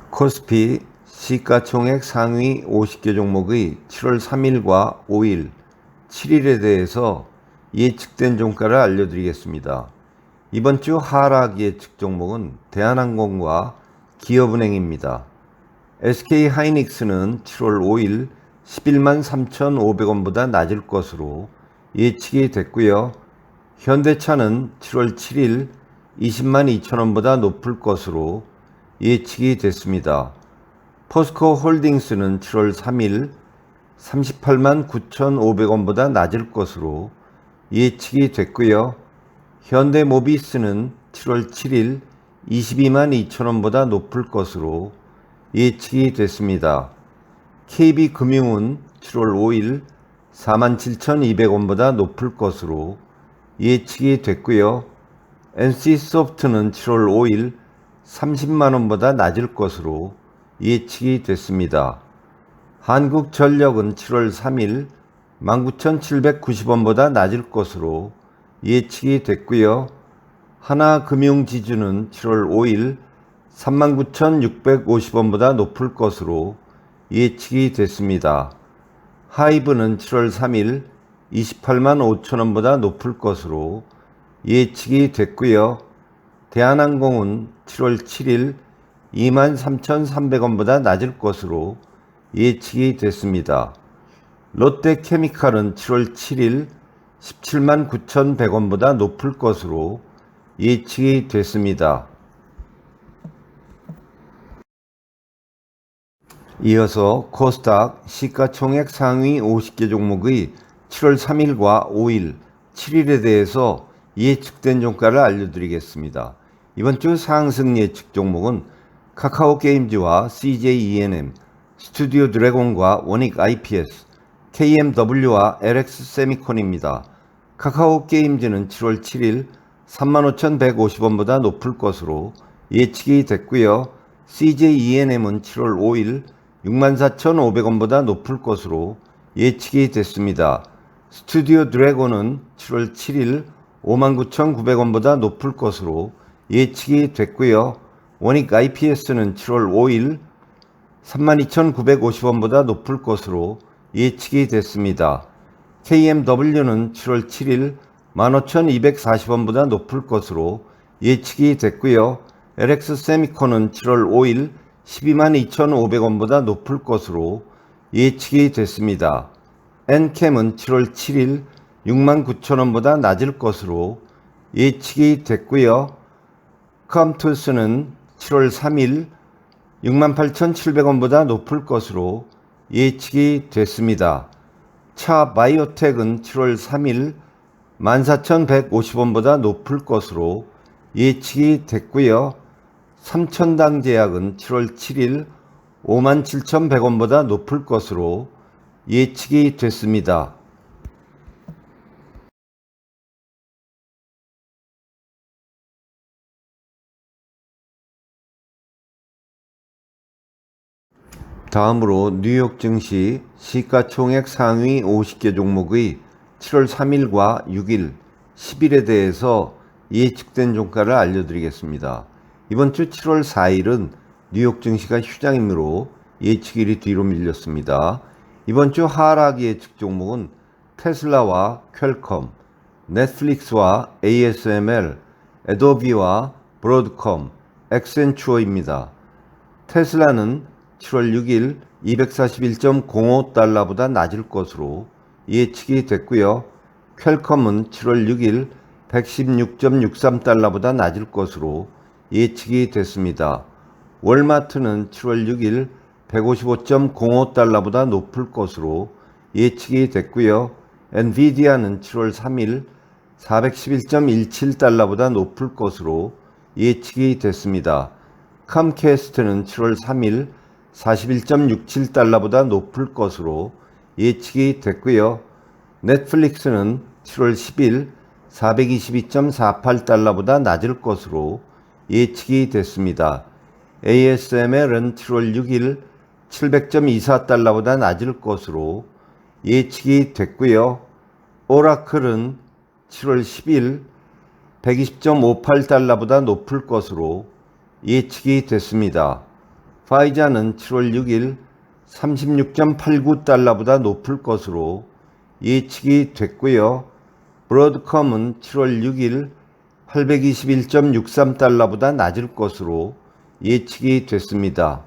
코스피 시가총액 상위 50개 종목의 7월 3일과 5일, 7일에 대해서 예측된 종가를 알려드리겠습니다. 이번 주 하락 예측 종목은 대한항공과 기업은행입니다. SK하이닉스는 7월 5일 11만 3,500원보다 낮을 것으로 예측이 됐고요. 현대차는 7월 7일 20만 2천원보다 높을 것으로 예측이 됐습니다. 포스코홀딩스는 7월 3일 38만 9,500원보다 낮을 것으로 예측이 됐고요. 현대모비스는 7월 7일 22만 2천원보다 높을 것으로 예측이 됐습니다. KB금융은 7월 5일 47,200원보다 높을 것으로 예측이 됐고요. NC소프트는 7월 5일 30만원보다 낮을 것으로 예측이 됐습니다. 한국전력은 7월 3일 19,790원보다 낮을 것으로 예측이 됐고요. 하나금융지주는 7월 5일 39,650원보다 높을 것으로 예측이 됐습니다. 하이브는 7월 3일 28만 5천원보다 높을 것으로 예측이 됐고요. 대한항공은 7월 7일 23,300원보다 낮을 것으로 예측이 됐습니다. 롯데케미칼은 7월 7일 17만 9,100원보다 높을 것으로 예측이 됐습니다. 이어서 코스닥 시가총액 상위 50개 종목의 7월 3일과 5일, 7일에 대해서 예측된 종가를 알려드리겠습니다. 이번 주 상승 예측 종목은 카카오게임즈와 CJENM, 스튜디오 드래곤과 원익 IPS, KMW와 LX세미콘입니다. 카카오게임즈는 7월 7일 35,150원보다 높을 것으로 예측이 됐고요. CJENM은 7월 5일 64,500원보다 높을 것으로 예측이 됐습니다. 스튜디오 드래곤은 7월 7일 59,900원보다 높을 것으로 예측이 됐고요. 원익 IPS는 7월 5일 32,950원보다 높을 것으로 예측이 됐습니다. KMW는 7월 7일 15,240원보다 높을 것으로 예측이 됐고요. LX세미콘은 7월 5일 122,500원보다 높을 것으로 예측이 됐습니다. 엔캠은 7월 7일 69,000원보다 낮을 것으로 예측이 됐고요. 컴투스는 7월 3일 68,700원보다 높을 것으로 예측이 됐습니다. 차바이오텍은 7월 3일 14,150원보다 높을 것으로 예측이 됐고요. 삼천당제약은 7월 7일 57,100원보다 높을 것으로 예측이 됐습니다. 다음으로 뉴욕 증시 시가총액 상위 50개 종목의 7월 3일과 6일, 10일에 대해서 예측된 종가를 알려드리겠습니다. 이번 주 7월 4일은 뉴욕 증시가 휴장이므로 예측일이 뒤로 밀렸습니다. 이번 주 하락 예측 종목은 테슬라와 퀄컴, 넷플릭스와 ASML, 애도비와 브로드컴, 액센추어입니다. 테슬라는 7월 6일 241.05달러보다 낮을 것으로 예측이 됐고요. 퀄컴은 7월 6일 116.63달러보다 낮을 것으로 예측이 됐습니다. 월마트는 7월 6일 155.05달러보다 높을 것으로 예측이 됐고요. 엔비디아는 7월 3일 411.17달러보다 높을 것으로 예측이 됐습니다. 컴캐스트는 7월 3일 41.67달러보다 높을 것으로 예측이 됐고요. 넷플릭스는 7월 10일 422.48달러보다 낮을 것으로 예측이 됐습니다. ASML은 7월 6일 700.24달러보다 낮을 것으로 예측이 됐고요. 오라클은 7월 10일 120.58달러보다 높을 것으로 예측이 됐습니다. 파이자는 7월 6일 36.89달러보다 높을 것으로 예측이 됐고요. 브로드컴은 7월 6일 821.63달러보다 낮을 것으로 예측이 됐습니다.